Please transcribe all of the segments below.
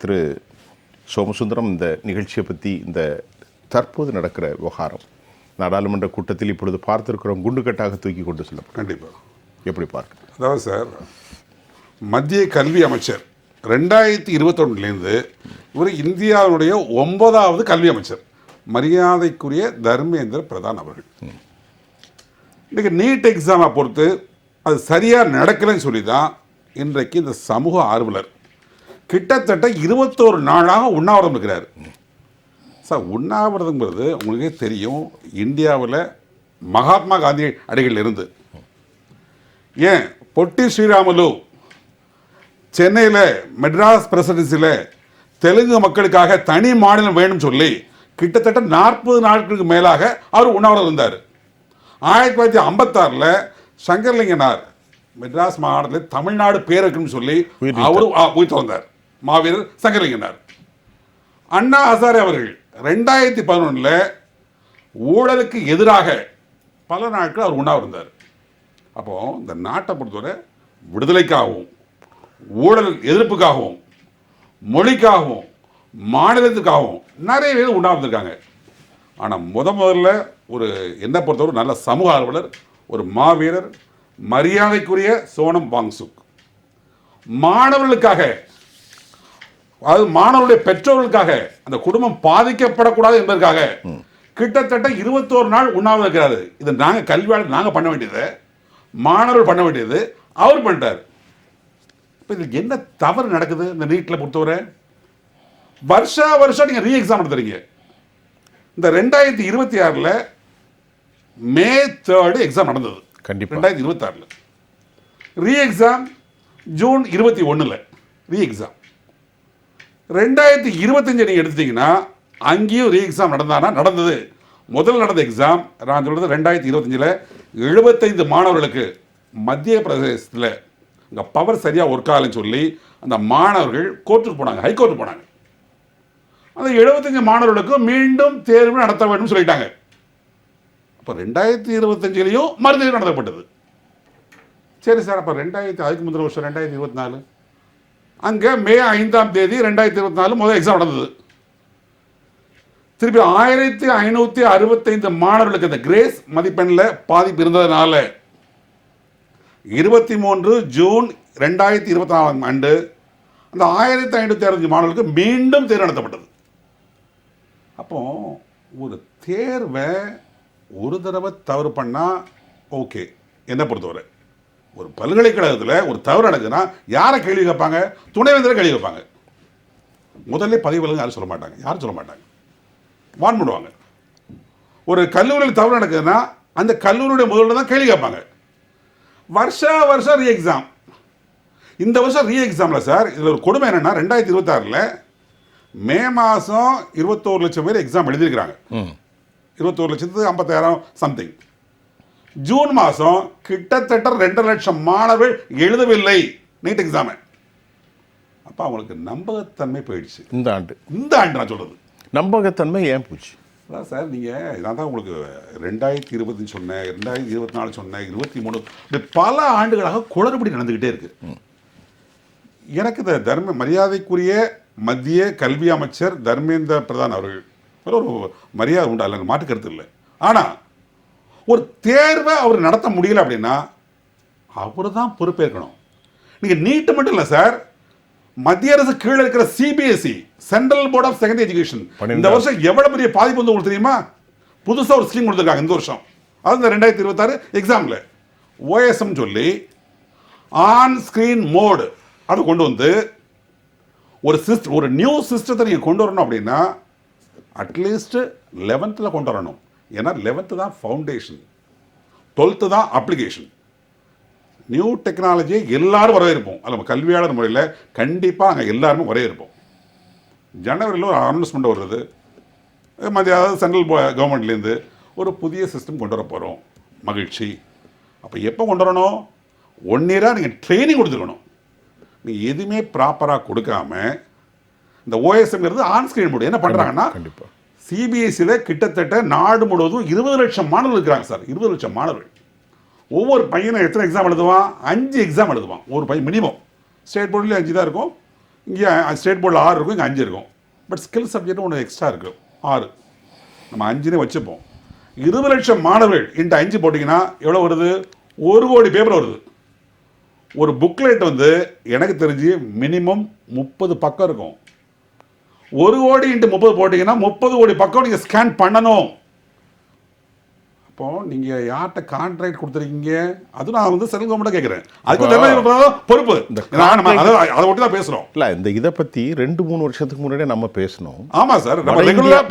திரு சோமசுந்தரம், இந்த நிகழ்ச்சியை பற்றி இந்த தற்போது நடக்கிற விவகாரம் நாடாளுமன்ற கூட்டத்தில் இப்பொழுது பார்த்துருக்கிறோம், குண்டுக்கட்டாக தூக்கி கொண்டு செல்லும். கண்டிப்பாக எப்படி பார்க்க? அதாவது சார், மத்திய கல்வி அமைச்சர் 2021 இவர் இந்தியாவுடைய 9வது கல்வி அமைச்சர், மரியாதைக்குரிய தர்மேந்திர பிரதான் அவர்கள். இன்றைக்கு நீட் எக்ஸாமை பொறுத்து அது சரியாக நடக்கலைன்னு சொல்லி தான் இன்றைக்கு இந்த சமூக ஆர்வலர் கிட்டத்தட்ட 21 நாளாக உண்ணாவிரதம் இருக்கிறார். சார், உண்ணாவிரதங்கிறது உங்களுக்கே தெரியும், இந்தியாவில் மகாத்மா காந்தி அடிகளில் இருந்து ஏன் பொட்டி ஸ்ரீராமுலு சென்னையில் மெட்ராஸ் பிரசிடென்சியில் தெலுங்கு மக்களுக்காக தனி மாநிலம் வேணும்னு சொல்லி கிட்டத்தட்ட 40 நாட்களுக்கு மேலாக அவர் உண்ணாவிரதம் இருந்தார். 1956 சங்கர்லிங்கனார் மெட்ராஸ் மாகாணத்தில் தமிழ்நாடு பேருக்குன்னு சொல்லி அவரும் உயிர் வந்தார், மாவீரர் சங்கர்லிங்கனார். அண்ணா ஹசாரே அவர்கள் 2011 ஊழலுக்கு எதிராக பல நாட்கள் அவர் உண்ணாவிருந்தார். அப்போ இந்த நாட்டை பொறுத்தவரை விடுதலைக்காகவும் ஊழல் எதிர்ப்புக்காகவும் மொழிக்காகவும் மாநிலத்துக்காகவும் நிறைய பேர் உண்ணாவிருந்திருக்காங்க. ஆனால் முதல்ல ஒரு என்னை பொறுத்தவரை நல்ல சமூக ஆர்வலர், ஒரு மாவீரர், மரியாதைக்குரிய சோனம் வாங்சுக் மாணவர்களுக்காக, அதாவது மாணவருடைய பெற்றோர்களுக்காக, அந்த குடும்பம் பாதிக்கப்படக்கூடாது என்பதற்காக கிட்டத்தட்ட 21 நாள் உண்ணாவிரதம் இருக்கிறாரு. இது நாங்கள் கல்வியாளர் நாங்கள் பண்ண வேண்டியது, மாணவர்கள் பண்ண வேண்டியது அவர் பண்ணிட்டார். இப்போ இதுக்கு என்ன தவறு நடக்குது? இந்த நீட்டில் பொறுத்தவரை வருஷம் நீங்கள் ரீ எக்ஸாம் நடத்துறீங்க. இந்த 2026 மே 3 எக்ஸாம் நடந்தது. கண்டிப்பாக 2026 re exam June 21 re exam. 2025 நீங்கள் எடுத்துட்டீங்கன்னா அங்கேயும் ரீ எக்ஸாம் நடந்தது. முதல் நடந்த எக்ஸாம் நான் சொல்றது 2025 75 மாணவர்களுக்கு மத்திய பிரதேசத்தில் இங்கே பவர் சரியாக ஒர்க் ஆகலைன்னு சொல்லி அந்த மாணவர்கள் கோர்ட்டுக்கு போனாங்க, ஹைகோர்ட்டுக்கு போனாங்க. அந்த 75 மாணவர்களுக்கும் மீண்டும் தேர்வு நடத்த வேண்டும் சொல்லிட்டாங்க. இப்போ 2025 மறுதேர்வு நடத்தப்பட்டது. சரி சார், அப்போ அதுக்கு முதல் வருஷம் 2024 அங்கே மே 5ஆம் தேதி 2024 முதல் எக்ஸாம் நடந்தது. திருப்பி 1565 மாணவர்களுக்கு அந்த கிரேஸ் மதிப்பெண்ணில் பாதிப்பு இருந்ததுனால 23 ஜூன் 2024 ஆண்டு அந்த 1565 மாணவர்களுக்கு மீண்டும் தேர்வு நடத்தப்பட்டது. அப்போ ஒரு தேர்வை ஒரு தடவை தவறு பண்ணால் ஓகே. என்ன பொறுத்தவரை ஒரு பல்கலைக்கழகத்தில் ஒரு தவறு நடக்குதுன்னா யாரை கேள்வி கேட்பாங்க? துணைவேந்தரை கேள்வி கேட்பாங்க. முதல்ல பதிவுகளுங்க யாரும் சொல்ல மாட்டாங்க, வான் பண்ணுவாங்க. ஒரு கல்லூரியில் தவறு நடக்குதுன்னா அந்த கல்லூரியுடைய முதல்வர் தான் கேள்வி கேட்பாங்க. வருஷம் ரீ எக்ஸாம். இந்த வருஷம் ரீ எக்ஸாமில் சார் இதில் ஒரு கொடுமை என்னென்னா 2026 மே மாதம் 21 லட்சம் பேர் எக்ஸாம் எழுதியிருக்கிறாங்க. 21,50,000 சம்திங். ஜூன் மாதம் கிட்டத்தட்ட 2 லட்சம் மாணவர்கள் எழுதவில்லை நீட் எக்ஸாமை. அப்போ அவங்களுக்கு நம்பகத்தன்மை போயிடுச்சு. இந்த ஆண்டு நான் சொல்கிறது நம்பகத்தன்மை ஏன் போச்சு? அதான் சார், நீங்கள் நான் தான் உங்களுக்கு 2020 சொன்னேன், 2024 சொன்னேன், 23 இப்படி பல ஆண்டுகளாக குளறுபடி நடந்துக்கிட்டே இருக்கு. எனக்கு இந்த மரியாதைக்குரிய மத்திய கல்வி அமைச்சர் தர்மேந்திர பிரதான் அவர்கள் ஒரு மரியாதை உண்டா இல்லை, மாற்று கருத்து இல்லை. ஆனால் ஒரு தேர்வை அவர் நடத்த முடியல அப்படின்னா அவர் தான் பொறுப்பேற்கணும். நீங்கள் நீட்டு மட்டும் இல்லை சார், மத்திய அரசு கீழே இருக்கிற CBSE central board of secondary education இந்த வருஷம் எவ்வளவு பெரிய பாதிப்பு வந்து உங்களுக்கு தெரியுமா? புதுசாக ஒரு ஸ்கீம் கொடுத்துருக்காங்க இந்த வருஷம். அது இந்த 2026 எக்ஸாமில் ஓஎஸ்எம் சொல்லி ஆன் ஸ்கிரீன் மோடு அதை கொண்டு வந்து ஒரு நியூ சிஸ்டத்தை நீங்கள் கொண்டு வரணும் அப்படின்னா அட்லீஸ்ட் 11th கொண்டு வரணும். ஏன்னா 11th தான் ஃபவுண்டேஷன், 12th தான் அப்ளிகேஷன். நியூ டெக்னாலஜியை எல்லாரும் வரவேற்போம். அதில் கல்வியாளர் முறையில் கண்டிப்பாக நாங்கள் எல்லாருமே வரவேற்போம். ஜனவரியில் ஒரு அனௌன்ஸ்மெண்ட் வருது, அதாவது சென்ட்ரல் கவர்மெண்ட்லேருந்து ஒரு புதிய சிஸ்டம் கொண்டு வர போகிறோம், மகிழ்ச்சி. அப்போ எப்போ கொண்டு வரணும்? 1 இயராக நீங்கள் ட்ரைனிங் கொடுத்துருக்கணும். நீங்கள் எதுவுமே ப்ராப்பராக கொடுக்காம இந்த ஓஎஸ்எம்ங்கிறது ஆன் ஸ்கிரீன் மோடு என்ன பண்ணுறாங்கன்னா, சிபிஎஸ்சியில் கிட்டத்தட்ட நாடு முழுவதும் 20 லட்சம் மாணவர்கள் இருக்கிறாங்க சார். 20 லட்சம் மாணவர்கள். ஒவ்வொரு பையனும் எத்தனை எக்ஸாம் எழுதுவான்? 5 எக்ஸாம் எழுதுவான் ஒரு பையன் மினிமம். ஸ்டேட் போர்ட்லேயும் 5 தான் இருக்கும், இங்கே ஸ்டேட் போர்டில் 6 இருக்கும், இங்கே 5 இருக்கும். பட் ஸ்கில் சப்ஜெக்ட் ஒன்று எக்ஸ்ட்ரா இருக்கும் 6. நம்ம 5னே வச்சுப்போம். 20 லட்சம் மாணவர்கள் இன்ட்டு 5 போட்டிங்கன்னா எவ்வளோ வருது? 1 கோடி பேப்பர் வருது. ஒரு புக்லெட் வந்து எனக்கு தெரிஞ்சு மினிமம் 30 பக்கம் இருக்கும். 1 கோடி இன்ட்டு 30 போட்டிங்கன்னா 30 கோடி பக்கம் நீங்கள் ஸ்கேன் பண்ணணும். இப்போ நீங்கள் யார்கிட்ட கான்ட்ராக்ட் கொடுத்துருக்கீங்க? அது நான் வந்து சென்ட்ரல் கவர்மெண்ட்டை கேட்குறேன். அதுக்கு பொறுப்பு அதை ஒட்டி தான் பேசுகிறோம். இல்லை, இந்த இதை பற்றி 2-3 வருஷத்துக்கு முன்னாடியே நம்ம பேசணும். ஆமாம் சார்,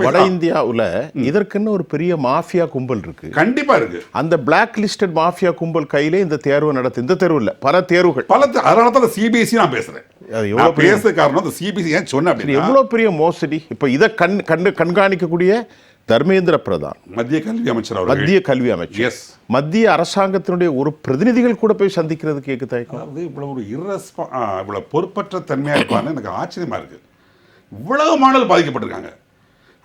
வட இந்தியாவில் இதற்குன்னு ஒரு பெரிய மாஃபியா கும்பல் இருக்கு. கண்டிப்பாக இருக்கு. அந்த பிளாக் லிஸ்டட் மாஃபியா கும்பல் கையிலே இந்த தேர்வு நடத்து. இந்த தேர்வு இல்லை, பல தேர்வுகள். அதனால தான் சிபிஎஸ்சி நான் பேசுகிறேன். பேச காரணம் அந்த சிபிஎஸ்சி ஏன் சொன்னேன் அப்படின்னா எவ்வளோ பெரிய மோசடி. இப்போ இதை கண்காணிக்கக்கூடிய தர்மேந்திர பிரதான், மத்திய கல்வி அமைச்சர், மத்திய கல்வி அமைச்சர், மத்திய அரசாங்கத்தினுடைய ஒரு பிரதிநிதிகள் கூட போய் சந்திக்கிறது கேட்கு தயக்கம். அதாவது இவ்வளவு ஒரு இவ்வளவு பொறுப்பற்ற தன்மையாக இருப்பான்னு எனக்கு ஆச்சரியமா இருக்கு. இவ்வளவு மாணவர்கள் பாதிக்கப்பட்டிருக்காங்க.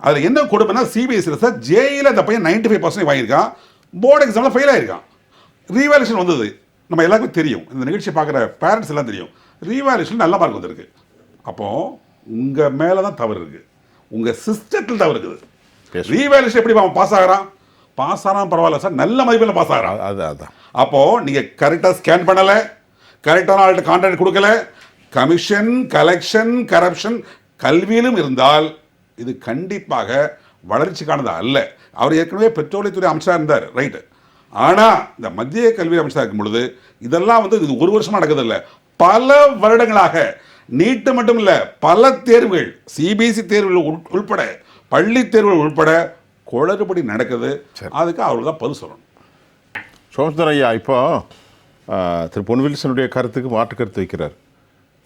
அதில் என்ன கொடுமைன்னா சிபிஎஸ்சியில் சார் ஜேஇல இந்த பையன் 95% வாங்கியிருக்கான், போர்டு எக்ஸாமில் ஃபெயில் ஆகிருக்கான். ரீவேல்யூஷன் வந்தது, நம்ம எல்லாருக்கும் தெரியும், இந்த நிகழ்ச்சி பார்க்குற பேரண்ட்ஸ் எல்லாம் தெரியும். ரீவேல்யூஷன் நல்ல மார்க் வந்திருக்கு. அப்போது உங்கள் மேலே தான் தவறு இருக்குது, உங்கள் சிஸ்டத்தில் தவறு இருக்குது. ரீவேல்யூஷன் எப்படி அவன் பாஸ் ஆகிறான்? பாஸ் ஆனால் பரவாயில்ல சார், நல்ல மதிப்பெண்ணில் பாஸ் ஆகிறான். அதான் அப்போது நீங்கள் கரெக்டாக ஸ்கேன் பண்ணலை, கரெக்டான ஆள்கிட்ட கான்ட்ராக்ட் கொடுக்கல, கமிஷன், கலெக்ஷன், கரப்ஷன் கல்வியிலும் இருந்தால் இது கண்டிப்பாக வளர்ச்சிக்கானது அல்ல. அவர் ஏற்கனவே பெட்ரோலியத்துறை அமைச்சராக இருந்தார், ரைட்டு. ஆனால் இந்த மத்திய கல்வி அமைச்சராக இருக்கும் பொழுது இதெல்லாம் வந்து இது 1 வருஷமாக நடக்குதில்லை, பல வருடங்களாக. நீட்டு மட்டும் இல்லை, பல தேர்வுகள், சிபிஎஸ்சி தேர்வுகள் உள்பட, பள்ளி தேர்வுகள் உள்பட குளறுபடி நடக்குது. அதுக்கு அவர்கள் தான் பதில் சொல்லணும். சோமசுந்தரம் ஐயா, இப்போ திரு பொன்வில்சனுடைய கருத்துக்கு மாற்று கருத்து வைக்கிறார்.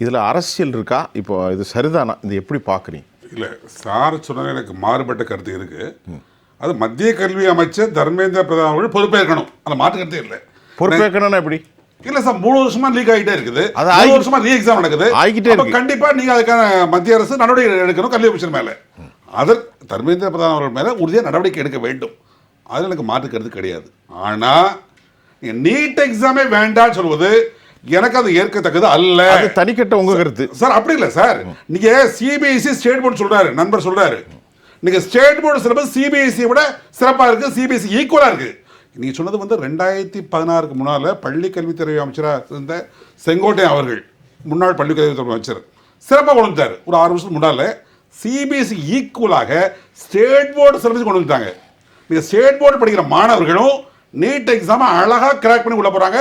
இதில் அரசியல் இருக்கா? இப்போ இது சரிதானா? இது எப்படி பார்க்குறீங்க? இல்லை, சார் சொன்ன எனக்கு மாறுபட்ட கருத்து இருக்குது. அது மத்திய கல்வி அமைச்சர் தர்மேந்திர பிரதான் அவர்கள் பொறுப்பேற்கணும், அதில் மாற்று கருத்தே இல்லை. பொறுப்பேற்கணும்னா எப்படி? இல்லை சார், 3 வருஷமா லீக் ஆகிட்டே இருக்குது, 3 வருஷமா ரீ எக்ஸாம் நடக்குது, ஆகிட்டே இருக்கு. கண்டிப்பாக நீங்கள் அதுக்கான மத்திய அரசு நடவடிக்கை எடுக்கணும். கல்வி அமைச்சர் மேலே, அதற்கு தர்மேந்திர பிரதான் அவர்கள் மேலே உறுதியாக நடவடிக்கை எடுக்க வேண்டும். அதில் எனக்கு மாற்று கருத்து கிடையாது. ஆனால் நீட் எக்ஸாமே வேண்டாம்னு சொல்வது எனக்கு அது ஏற்கத்தக்கது அல்ல. தனிக்கட்ட உங்க கருத்து சார். அப்படி இல்லை சார், நீங்க சிபிஎஸ்சி ஸ்டேட் போர்டு சொல்றாரு, நண்பர் சொல்றாரு, நீங்க ஸ்டேட் போர்டு சிலபஸ் சிபிஎஸ்சி விட சிறப்பாக இருக்கு, சிபிஎஸ்சி ஈக்குவலா இருக்கு. நீங்க சொன்னது வந்து 2016க்கு முன்னால பள்ளி கல்வித்துறை அமைச்சராக இருந்த செங்கோட்டையன் அவர்கள், முன்னாள் பள்ளி கல்வித்துறை அமைச்சர், சிறப்பாக கொண்டு வந்தார். ஒரு 6 வருஷத்துக்கு முன்னால சிபிஎஸ்சி ஈக்குவலாக ஸ்டேட் போர்டு சிலபஸ் கொண்டு வந்துட்டாங்க. நீங்க ஸ்டேட் போர்டு படிக்கிற மாணவர்களும் நீட் எக்ஸாம் அழகா கிராக் பண்ணி உள்ள போறாங்க,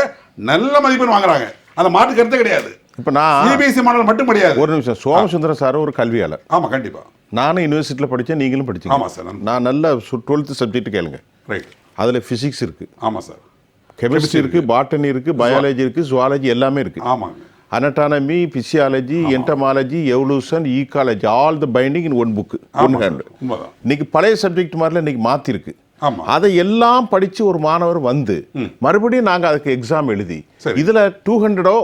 நல்ல மதிப்பெண் வாங்குறாங்க. அந்த மாற்று கருத்தே கிடையாது. இப்போ நான் சிபிஎஸ்சி மாணவர்கள் மட்டும் கிடையாது. ஒரு நிமிஷம், சோமசுந்தரம் சார் ஒரு கல்வியாளர். ஆமா, கண்டிப்பா. நானும் யூனிவர்சிட்டியில் படித்தேன், நீங்களும் படிச்சீங்க. ஆமா சார். நான் நல்ல 12th சப்ஜெக்ட் கேளுங்க. ரைட். அதில் ஃபிசிக்ஸ் இருக்கு. ஆமா சார். கெமிஸ்ட்ரி இருக்கு, பாட்டனி இருக்கு, பயாலஜி இருக்கு, ஜுவாலஜி எல்லாமே இருக்கு. ஆமாங்க. Anatomy, physiology, entomology, evolution, ecology, all the binding in one book, one hand. இன்னைக்கு பழைய சப்ஜெக்ட் மாதிரில இன்னைக்கு மாத்திருக்கு. அதை எல்லாம் படிச்சு ஒரு மாணவர் வந்து மறுபடியும் நாங்க அதுக்கு எக்ஸாம் எழுதி இதுல 200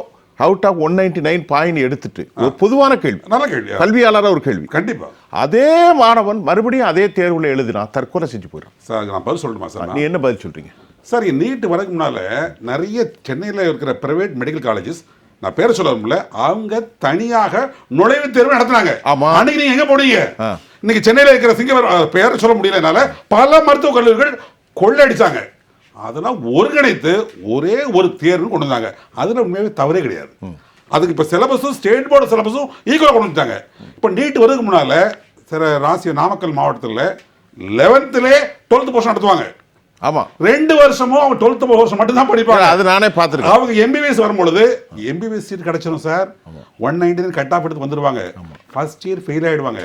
அவுட் ஆஃப் 199 பாயிண்ட் எடுத்துட்டு ஒரு பொதுவான கேள்வி, நல்ல கேள்வி, கல்வியாளராக ஒரு கேள்வி, கண்டிப்பா அதே மாணவன் மறுபடியும் அதே தேர்வுல எழுதினா தற்கொலை செஞ்சு போயிடும். சார் நான் பதில் சொல்லணுமா சார்? நீ என்ன பதில் சொல்றீங்க சார்? நீட் வரதுக்கு முன்னால நிறைய சென்னையில் இருக்கிற பிரைவேட் மெடிக்கல் காலேஜஸ், நான் பேரை சொல்ல, அவங்க தனியாக நுழைவுத் தேர்வு நடத்துனாங்க. அன்னைக்கு நீங்க எங்க போனீங்க? இன்னைக்கு சென்னையில் இருக்கிற சிங்கர் பேரை சொல்ல முடியலனால பல மருத்துவக் கல்லூரிகள் கொள்ளடிச்சாங்க. அதெல்லாம் ஒருங்கிணைத்து ஒரே ஒரு தேர்வு கொண்டு வந்தாங்க. அதுல உண்மையாகவே தவறே கிடையாது. அதுக்கு இப்போ சிலபஸும் ஸ்டேட் போர்டு சிலபஸும் ஈக்குவலாக கொண்டு வந்துட்டாங்க. இப்போ நீட் வரதுக்கு முன்னால சில நாமக்கல் மாவட்டத்தில் 11th 12th போர்ஷன் நடத்துவாங்க. ஆமா, 2 வருஷமும் அவங்க 12th போர்ஷன் மட்டும் தான் படிப்பாங்க. அது நானே பார்த்துருக்கேன். அவங்க எம்பிபிஎஸ் வரும்பொழுது எம்பிபிஎஸ் சீட் கிடைச்சிடும் சார். 199 கட் ஆஃப் எடுத்து வந்துருவாங்க. ஃபர்ஸ்ட் இயர் ஃபெயில் ஆயிடுவாங்க.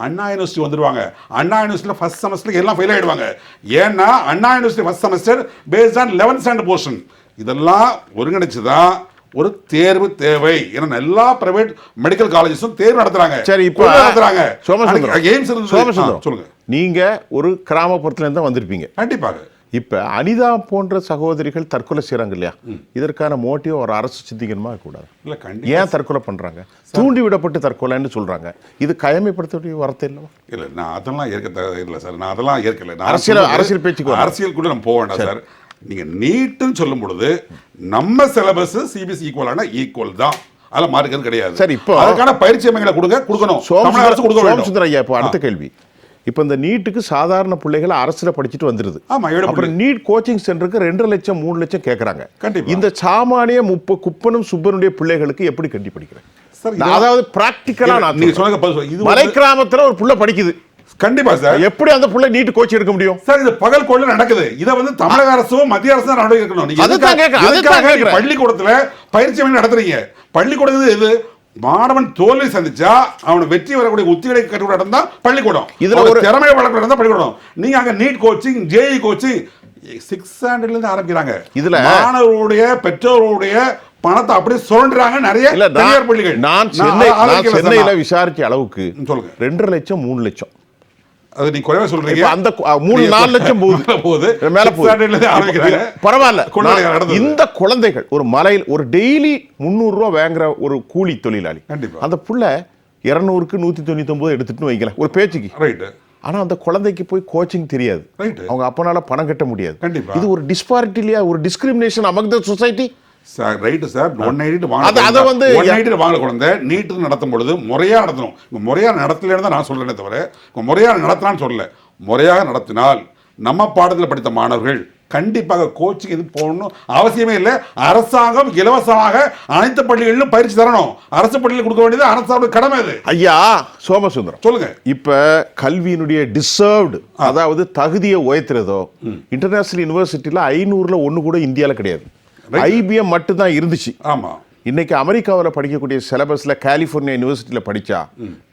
அண்ணா யூனிவர்சிட்டி வந்துருவாங்க. அண்ணா யூனிவர்சிட்டியில் ஃபர்ஸ்ட் செமஸ்டருக்கு எல்லாம் ஃபெயில் ஆயிடுவாங்க. ஏன்னா Anna university first semester based on 11th standard portion. இதெல்லாம் ஒருங்கிணைச்சு தான் ஒரு தேர்வு தேவை. ஏன்னா எல்லா பிரைவேட் மெடிக்கல் காலேஜஸும் தேர்வு நடத்துறாங்க. சரி, இப்போ நடத்துறாங்க. சோமசுந்தரம், சொல்லுங்க. நீங்க ஒரு கிராமப்புறத்துல இருந்து வந்திருப்பீங்க. கண்டிப்பாக. இப்ப அனிதா போன்ற சகோதரிகள் தற்கொலை செய்யறாங்க இல்லையா, இதற்கான மோட்டிவ் ஒரு அரசு சிந்திக்கணுமா கூடாது? இல்ல, ஏன் தற்கொலை பண்றாங்க? தூண்டி விடப்பட்டு தற்கொலைன்னு சொல்றாங்க. இது கயமைப்படுத்த வார்த்தை இல்லவா? இல்ல, நான் அதெல்லாம் ஏற்க இல்லை சார். நான் அதெல்லாம் ஏற்கல. அரசியல் பேச்சுக்கு அரசியல் கூட நம்ம போக வேண்டாம் சார். நீங்க நீட்டுன்னு சொல்லும் பொழுது நம்ம சிலபஸ் சிபிஎஸ்சி ஈக்குவலான ஈக்குவல் தான். அதெல்லாம் மார்க்கிறது கிடையாது. சரி, இப்போ அதுக்கான பயிற்சி மையங்களை கொடுக்கணும். தமிழக அரசு கொடுக்க வேண்டும். சோமசுந்தரம் ஐயா, இப்போ அடுத்த கேள்வி. இப்போ இந்த நீட்டுக்கு சாதாரண பிள்ளைகளை அரசுல படிச்சுட்டு வந்துருது. அப்புறம் நீட் கோச்சிங் சென்டருக்கு 2.5 லட்சம் 3 லட்சம் கேட்கறாங்க. இந்த சாமானிய குப்பனும் சுப்பனுடைய பிள்ளைகளுக்கு எப்படி கட்டி படிக்கிறேன்? அதாவது பிராக்டிக்கலா நீங்க சொல்லுங்க. மலை கிராமத்துல ஒரு புள்ள படிக்குது, கண்டிப்பா சார். எப்படி அந்த புள்ள நீட் கோச்சிங் எடுக்க முடியும் சார்? இது பகல் கொள்ள நடக்குது. இத வந்து தமிழக அரசும் மத்திய அரசும் தான் நடவடிக்கை எடுக்கணும். நீங்க பள்ளிக்கூடத்துல பயிற்சி மையம் நடத்துறீங்க. பள்ளிக்கூடத்துல இது மாணவன் தோல்வி சந்திச்சா அவனை வெற்றி வரக்கூடிய உத்திகளை கற்றுக் நடந்தா பள்ளிக்கூடம். இதுல ஒரு திறமையை வளர்க்க நடந்தா பள்ளிக்கூடம். நீங்க அங்க நீட் கோச்சிங், ஜேஇ கோச்சிங் 600 இருந்து ஆரம்பிக்கிறாங்க. இதுல மாணவர்களுடைய பெற்றோர்களுடைய பணத்தை அப்படியே சுரண்டுறாங்க நிறைய தனியார் பள்ளிகள். நான் சென்னையில விசாரிச்ச அளவுக்கு சொல்லுங்க 2.5 லட்சம் 3 லட்சம். அது நீங்க குறைவா சொல்றீங்க. அந்த 3-4 லட்சம் போகுது மேல போகுது. பரவாயில்ல. இந்த குழந்தைகள் ஒரு மலையில் ஒரு டெய்லி 300 ரூபாய் வாங்குற ஒரு கூலி தொழிலாளி, அந்த புள்ள 200க்கு 199 எடுத்துட்டு வைக்கல ஒரு பேச்சுக்கு. ரைட். ஆனா அந்த குழந்தைக்கு போய் கோச்சிங் தெரியாது, அவங்க அப்பனால பணம் கட்ட முடியாது. இது ஒரு டிஸ்பாரிட்டி இல்லையா? ஒரு discrimination among the society. Sir right sir. 180 வாங்கல குழந்தை நீட்டு நடத்தும் பொழுது முறையா நடத்தணும். முறையா நடத்தலன்னு தான் நான் சொல்றேனே தவிர முறையா நடத்தலான்னு சொல்லல. முறையாக நடத்தினால் நம்ம பாடத்தில் படித்த மாணவர்கள் கண்டிப்பாக கோச்சிங் எது போகணும் அவசியமே இல்லை. அரசாங்கம் இலவசமாக அனைத்து பள்ளிகளிலும் பயிற்சி தரணும். அரசு பள்ளியில் கொடுக்க வேண்டியது அரசாங்க கடமை. அது ஐயா சோமசுந்தரம் சொல்லுங்க. இப்ப கல்வியினுடைய டிசர்வ்டு, அதாவது தகுதியை உயர்த்துறதோ, இன்டர்நேஷனல் யூனிவர்சிட்டியில 500ல 1 கூட இந்தியால கிடையாது. ஐபிஎம் மட்டும் தான் இருந்துச்சு. ஆமா. இன்னைக்கு அமெரிக்காவில் படிக்கக்கூடிய சிலபஸ்ல கலிபோர்னியா யூனிவர்சிட்டியில படிச்சா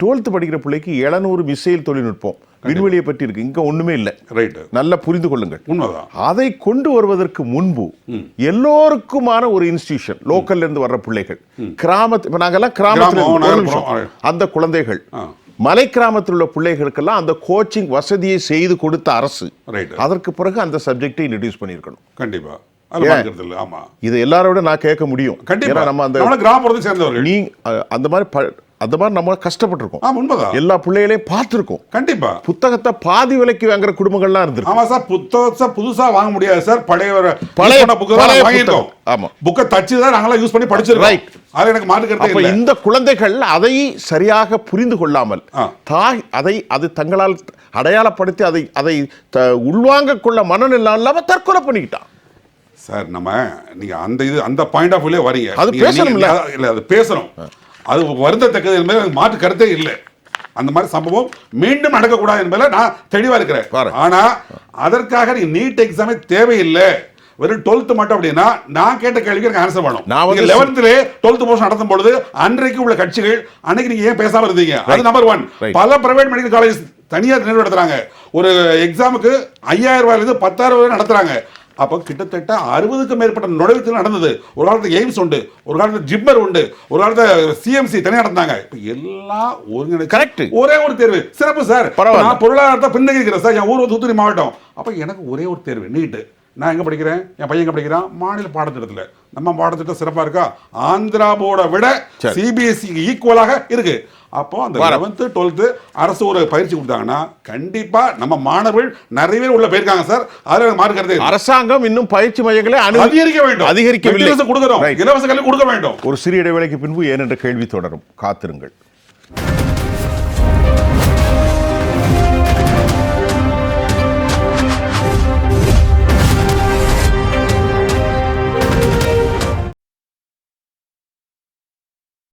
12th படிக்கிற பிள்ளைக்கு 700 மிசைல் தொழில்நுட்பம் விண்வெளியை பற்றி இருக்கு. இங்க ஒண்ணுமே இல்லை. நல்லா புரிந்து கொள்ளுங்கள். அதை கொண்டு வருவதற்கு முன்பு எல்லோருக்குமான ஒரு இன்ஸ்டிடியூஷன், லோக்கல்ல இருந்து வர்ற பிள்ளைகள், கிராமத்து நாங்கெல்லாம் கிராமத்துல அந்த குழந்தைகள், மலை கிராமத்தில் உள்ள பிள்ளைகளுக்கெல்லாம் அந்த கோச்சிங் வசதியை செய்து கொடுத்த அரசு அதற்கு பிறகு அந்த சப்ஜெக்டை இன்ட்ரோடியூஸ் பண்ணியிருக்கணும். கண்டிப்பா. இது எல்லாரோட நான் கேட்க முடியும். நம்ம அந்த கிராமப்புறத்தை சேர்ந்தவர்கள் நீ அந்த மாதிரி நம்ம கஷ்டப்பட்டிருக்கோம். எல்லா பிள்ளைகளையும் பார்த்திருக்கோம். கண்டிப்பா புத்தகத்தை பாதி விலைக்கு வாங்குற குடும்பங்கள்லாம் இருந்திருக்கு. ஆமா சார். புத்தகத்தை புதுசா வாங்க முடியாது சார். பழைய புக்கு வாங்கிட்டோம். ஆமா. புக்கை தச்சு தான் நாங்களாம் யூஸ் பண்ணி படிச்சிருக்கோம். ரைட். அது எனக்கு மாற்றுக்கிறது இல்லை. இந்த குழந்தைகள் அதை சரியாக புரிந்து கொள்ளாமல் தாய் அது தங்களால் அடையாளப்படுத்தி அதை உள்வாங்க கொள்ள மனநிலை இல்லாம தற்கொலை பண்ணிக்கிட்டான். சார் நீங்க அந்த பாயிண்ட் ஆஃப் வியூல வரீங்க. அது பேசணும் இல்ல அது பேசணும். அது வருந்தத்தக்கது என்பது மாற்று கருத்தே இல்லை. அந்த மாதிரி சம்பவம் மீண்டும் நடக்கக்கூடாது என்பதில் நான் தெளிவா இருக்கிறேன். ஆனா அதற்காக நீங்க நீட் எக்ஸாமே தேவையில்லை. வெறும் 12th மட்டும் அப்படின்னா நான் கேட்ட கேள்விக்கு எனக்கு ஆன்சர் பண்ணும். 11th 12th போர்ஷன் நடத்தும் பொழுது அன்றைக்கு உள்ள கட்சிகள் அன்னைக்கு நீங்க ஏன் பேசாம இருந்தீங்க? அது நம்பர் 1. பல பிரைவேட் மெடிக்கல் காலேஜ் தனியார் நடத்துறாங்க. ஒரு எக்ஸாமுக்கு 5000 ரூபாயிலிருந்து 10,000 ரூபாய் நடத்துறாங்க. அப்போ கிட்டத்தட்ட 60க்கும் மேற்பட்ட நுழைவுகள் நடந்தது. ஒரு காலத்துல எய்ம்ஸ் உண்டு, ஒரு காலத்துல ஜிப்மர் உண்டு, ஒரு காலத்துல சிஎம்சி தனியாக நடந்தாங்க. இப்போ எல்லாம் ஒருங்கிணைச்சு ஒரே ஒரு தேர்வு. சிறப்பு சார். நான் பொருளாதாரத்தை பின்தங்கி இருக்கிறேன் சார். என் ஊர் தூத்துக்குடி மாவட்டம். அப்போ எனக்கு ஒரே ஒரு தேர்வு நீட்டு. நான் எங்க படிக்கிறேன், என் பையன் எங்க படிக்கிறான், மாநில பாடத்திட்டத்துல. நம்ம பாடத்திட்டம் சிறப்பா இருக்கா? ஆந்திரா போர்டை விட சிபிஎஸ்சி ஈக்குவலாக இருக்கு. அப்போ அந்த 11th 12th அரசு ஒரு பயிற்சி கொடுத்தாங்கன்னா கண்டிப்பா நம்ம மாணவர்கள் நிறைய பேர் உள்ள போயிருக்காங்க சார். அதுல மார்க்கிறது அரசாங்கம் இன்னும் பயிற்சி மையங்களை அதிகரிக்க வேண்டும். அதிகரிக்கவில்லை. கொடுக்கிறோம். இலவச கல்வி கொடுக்க வேண்டும். ஒரு சிறிய இடைவேளைக்கு பின்பு ஏனென்ற கேள்வி தொடரும். காத்திருங்கள்.